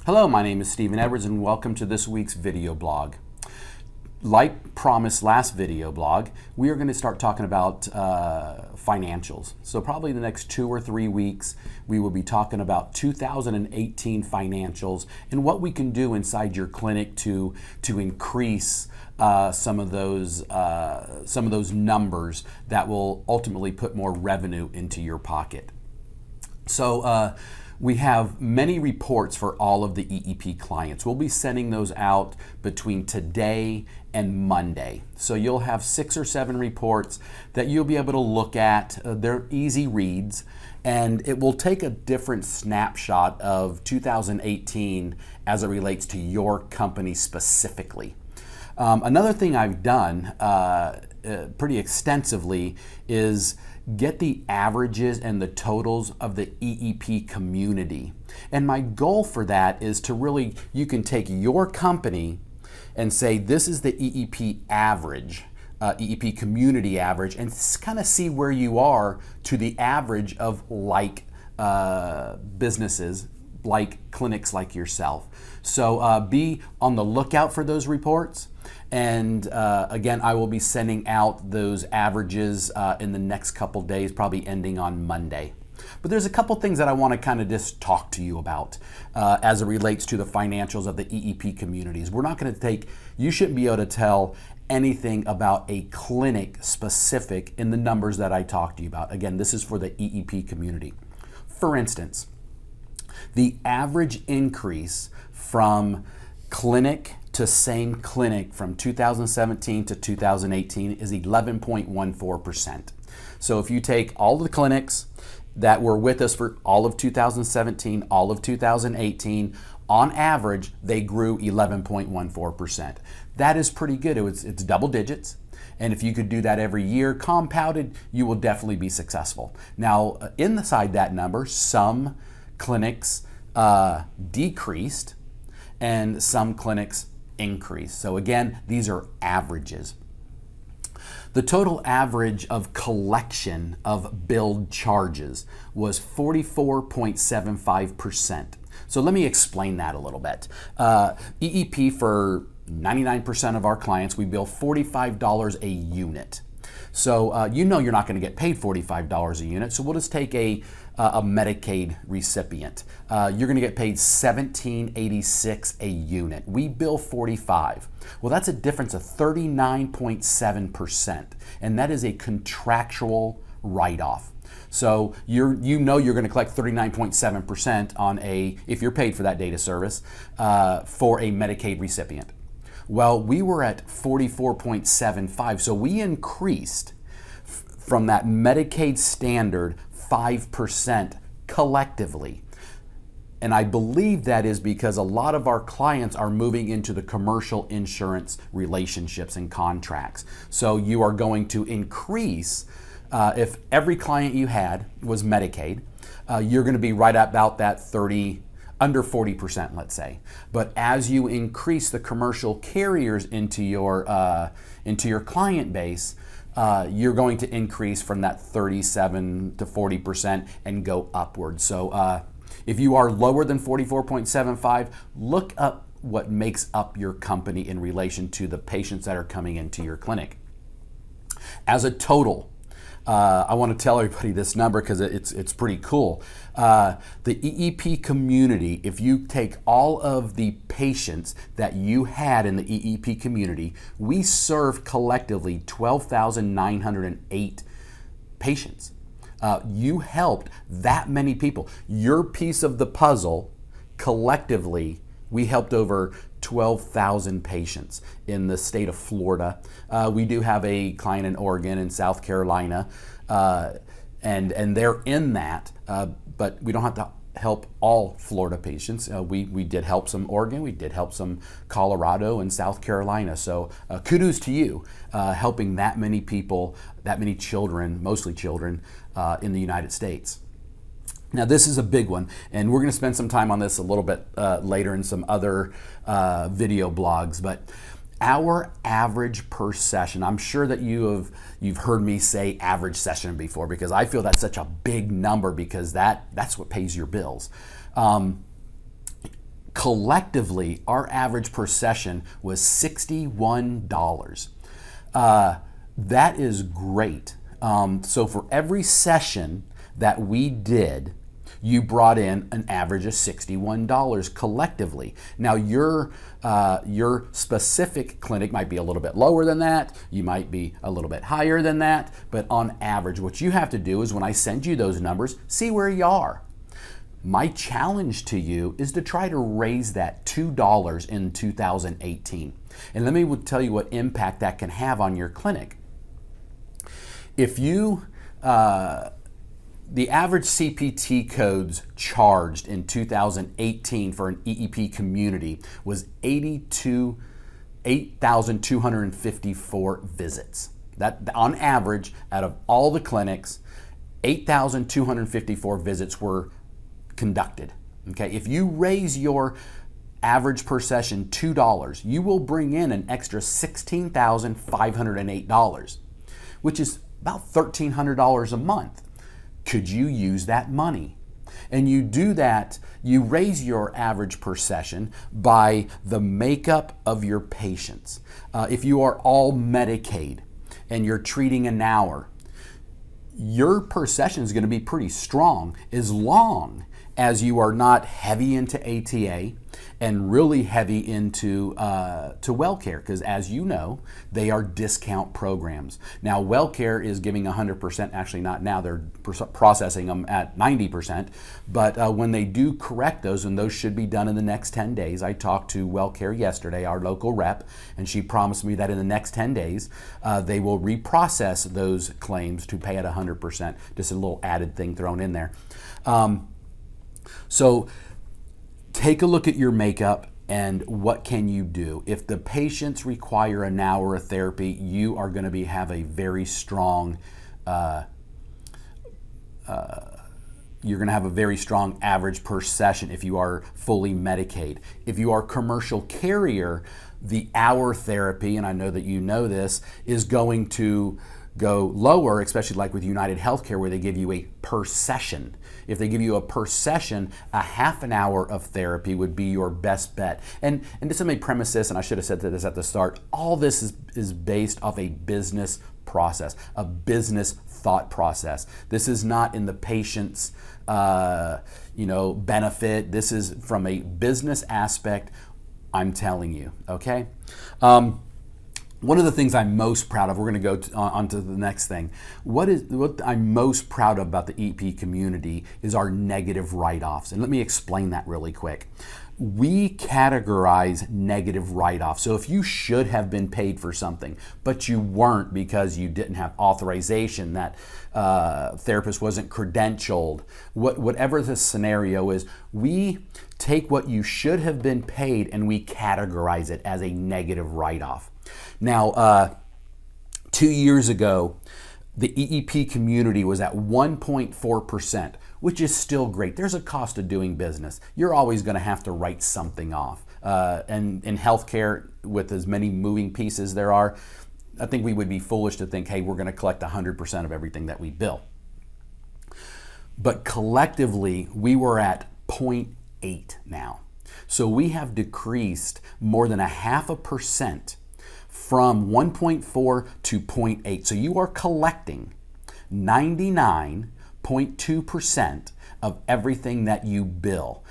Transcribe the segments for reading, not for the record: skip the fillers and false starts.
Hello, my name is Stephen Edwards and welcome to this week's video blog. Like promised last video blog, we are going to start talking about financials. So probably the next 2 or 3 weeks, we will be talking about 2018 financials and what we can do inside your clinic to increase some of those numbers that will ultimately put more revenue into your pocket. So we have many reports for all of the EEP clients. We'll be sending those out between today and Monday. So you'll have 6 or 7 reports that you'll be able to look at. They're easy reads, and it will take a different snapshot of 2018 as it relates to your company specifically. Another thing I've done pretty extensively is get the averages and the totals of the EEP community. And my goal for that is to really, you can take your company and say, this is the EEP average, EEP community average, and kind of see where you are to the average of like businesses, like clinics like yourself. So be on the lookout for those reports. And again, I will be sending out those averages in the next couple days, probably ending on Monday. But there's a couple things that I want to kind of just talk to you about as it relates to the financials of the EEP communities. We're not going to take, you shouldn't be able to tell anything about a clinic specific in the numbers that I talked to you about. Again, this is for the EEP community. For instance, the average increase from clinic to same clinic from 2017 to 2018 is 11.14%. So if you take all of the clinics that were with us for all of 2017, all of 2018, on average, they grew 11.14%. That is pretty good. It's double digits. And if you could do that every year compounded, you will definitely be successful. Now, inside that number, some clinics decreased and some clinics increased. So again, these are averages. The total average of collection of billed charges was 44.75%. So let me explain that a little bit. EEP, for 99% of our clients, we bill $45 a unit. So you know you're not going to get paid $45 a unit, so we'll just take a Medicaid recipient. You're going to get paid $17.86 a unit. We bill $45. Well, that's a difference of 39.7%, and that is a contractual write-off. So you know you're going to collect 39.7% on if you're paid for that data service for a Medicaid recipient. Well, we were at 44.75, so we increased from that Medicaid standard 5% collectively. And I believe that is because a lot of our clients are moving into the commercial insurance relationships and contracts. So you are going to increase, if every client you had was Medicaid, you're going to be right about that under 40%, let's say. But as you increase the commercial carriers into your client base, you're going to increase from that 37 to 40% and go upward. So if you are lower than 44.75, look up what makes up your company in relation to the patients that are coming into your clinic. As a total, I want to tell everybody this number because it's pretty cool. The EEP community, if you take all of the patients that you had in the EEP community, we served collectively 12,908 patients. You helped that many people. Your piece of the puzzle, collectively, we helped over 12,000 patients in the state of Florida. We do have a client in Oregon and South Carolina, and they're in that, but we don't have to help all Florida patients. We did help some Oregon, we did help some Colorado and South Carolina. So kudos to you, helping that many people, that many children, mostly children, in the United States. Now this is a big one, and we're going to spend some time on this a little bit later in some other video blogs, but our average per session, I'm sure that you've heard me say average session before, because I feel that's such a big number, because that's what pays your bills. Collectively, our average per session was $61. That is great. So for every session that we did, you brought in an average of $61 collectively. Now your specific clinic might be a little bit lower than that, you might be a little bit higher than that, but on average what you have to do is when I send you those numbers, see where you are. My challenge to you is to try to raise that $2 in 2018. And let me tell you what impact that can have on your clinic. If you the average CPT codes charged in 2018 for an EEP community was 8,254 visits. That on average, out of all the clinics, 8,254 visits were conducted. Okay, if you raise your average per session $2, you will bring in an extra $16,508, which is about $1,300 a month. Could you use that money? And you do that, you raise your average per session by the makeup of your patients. If you are all Medicaid and you're treating an hour, your per session is going to be pretty strong as long as you are not heavy into ATA and really heavy into to WellCare, because as you know, they are discount programs. Now WellCare is giving 100%, actually not now, they're processing them at 90%, but when they do correct those, and those should be done in the next 10 days, I talked to WellCare yesterday, our local rep, and she promised me that in the next 10 days, they will reprocess those claims to pay at 100%, just a little added thing thrown in there. So take a look at your makeup and what can you do. If the patients require an hour of therapy, you are going to have a very strong you're going to have a very strong average per session if you are fully Medicaid. If you are commercial carrier, the hour therapy, and I know that you know this, is going to go lower, especially like with United Healthcare where they give you a per session. If they give you a per session, a half an hour of therapy would be your best bet. And just let me premise this, and I should have said this at the start, all this is based off a business process, a business thought process. This is not in the patient's benefit. This is from a business aspect, I'm telling you, okay? One of the things I'm most proud of, we're going to go on to the next thing. What I'm most proud of about the EP community is our negative write-offs. And let me explain that really quick. We categorize negative write-offs. So if you should have been paid for something, but you weren't because you didn't have authorization, that therapist wasn't credentialed, whatever the scenario is, we take what you should have been paid and we categorize it as a negative write-off. Now, 2 years ago, the EEP community was at 1.4%, which is still great. There's a cost of doing business. You're always going to have to write something off. And in healthcare, with as many moving pieces there are, I think we would be foolish to think, hey, we're going to collect 100% of everything that we bill. But collectively, we were at 0.8 now. So we have decreased more than 0.5% from 1.4 to 0.8. So you are collecting 99.2% of everything that you bill.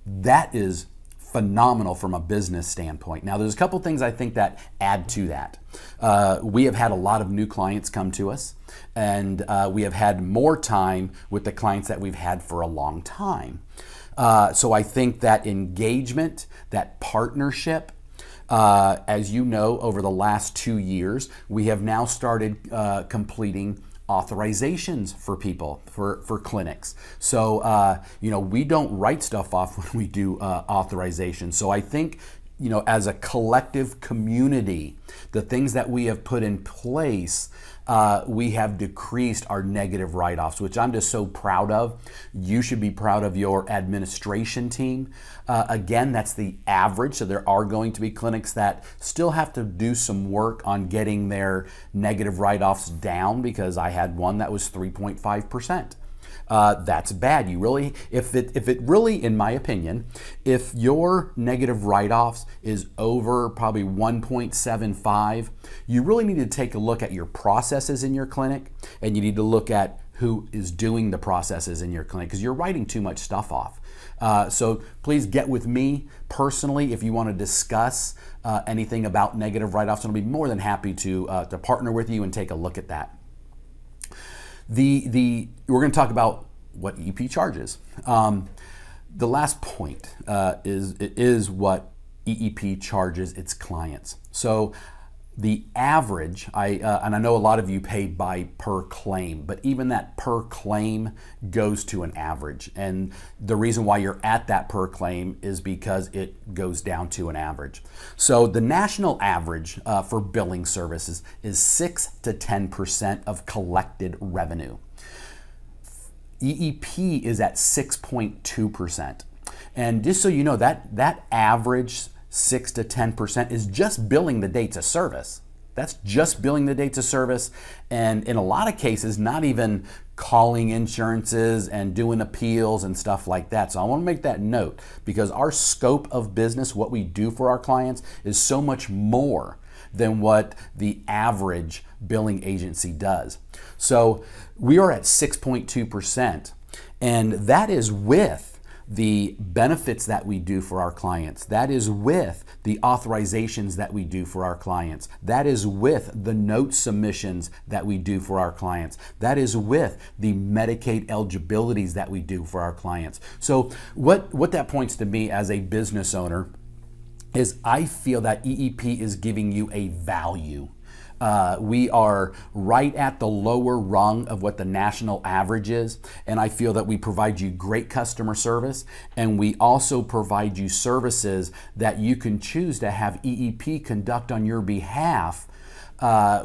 That is phenomenal from a business standpoint. Now, there's a couple things I think that add to that. We have had a lot of new clients come to us, and we have had more time with the clients that we've had for a long time. So I think that engagement, that partnership, as you know, over the last 2 years, we have now started completing authorizations for people, for clinics. So, we don't write stuff off when we do authorizations. So I think, as a collective community, the things that we have put in place, we have decreased our negative write-offs, which I'm just so proud of. You should be proud of your administration team. Again, that's the average, so there are going to be clinics that still have to do some work on getting their negative write-offs down, because I had one that was 3.5%. that's bad. You really, if it really, in my opinion, if your negative write-offs is over probably 1.75, you really need to take a look at your processes in your clinic, and you need to look at who is doing the processes in your clinic, because you're writing too much stuff off. So please get with me personally if you want to discuss anything about negative write-offs, and I'll be more than happy to partner with you and take a look at that. We're going to talk about what EEP charges. The last point is what EEP charges its clients. So the average, and I know a lot of you pay by per claim, but even that per claim goes to an average. And the reason why you're at that per claim is because it goes down to an average. So the national average for billing services is 6 to 10% of collected revenue. EEP is at 6.2%. And just so you know, that average 6 to 10% is just billing the dates of service. That's just billing the dates of service, and in a lot of cases, not even calling insurances and doing appeals and stuff like that. So I want to make that note, because our scope of business, what we do for our clients, is so much more than what the average billing agency does. So we are at 6.2%, and that is with the benefits that we do for our clients. That is with the authorizations that we do for our clients. That is with the note submissions that we do for our clients. That is with the Medicaid eligibilities that we do for our clients. So what that points to me as a business owner is I feel that EEP is giving you a value. We are right at the lower rung of what the national average is, and I feel that we provide you great customer service, and we also provide you services that you can choose to have EEP conduct on your behalf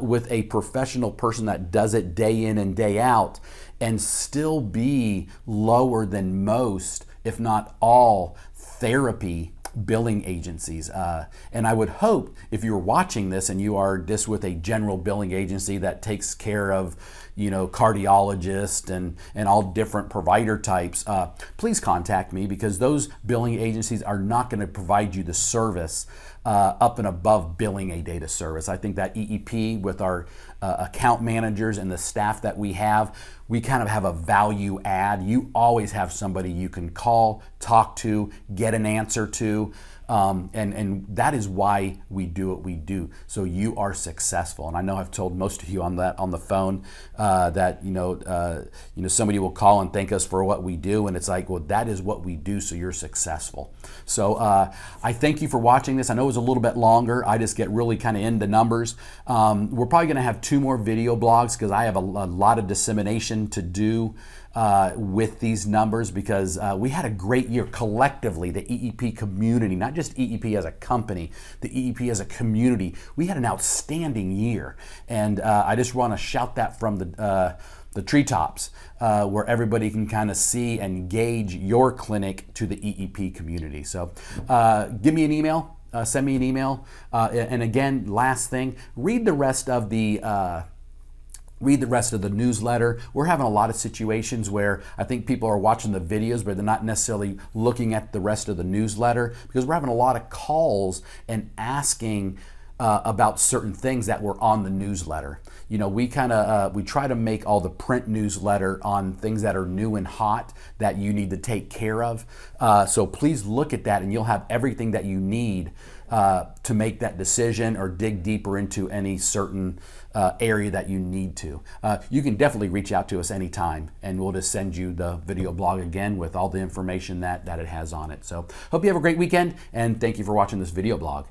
with a professional person that does it day in and day out, and still be lower than most, if not all, therapy billing agencies. And I would hope if you're watching this and you are just with a general billing agency that takes care of, cardiologists and all different provider types, please contact me, because those billing agencies are not going to provide you the service up and above billing a data service. I think that EEP, with our account managers and the staff that we kind of have a value add. You always have somebody you can call, talk to, get an answer to, and that is why we do what we do, so you are successful. And I know I've told most of you on the phone that somebody will call and thank us for what we do, and it's like, well, that is what we do, so you're successful. So I thank you for watching this. I know it was a little bit longer. I just get really kind of into numbers. We're probably going to have 2 more video blogs, because I have a lot of dissemination to do with these numbers, because we had a great year collectively, the EEP community, not just EEP as a company, the EEP as a community. We had an outstanding year, and I just want to shout that from the treetops, where everybody can kind of see and gauge your clinic to the EEP community. So give me an email, send me an email, and again, last thing, read the rest of the newsletter. We're having a lot of situations where I think people are watching the videos, but they're not necessarily looking at the rest of the newsletter, because we're having a lot of calls and asking about certain things that were on the newsletter. We try to make all the print newsletter on things that are new and hot that you need to take care of. So please look at that, and you'll have everything that you need to make that decision or dig deeper into any certain area that you need to. You can definitely reach out to us anytime, and we'll just send you the video blog again with all the information that it has on it. So hope you have a great weekend, and thank you for watching this video blog.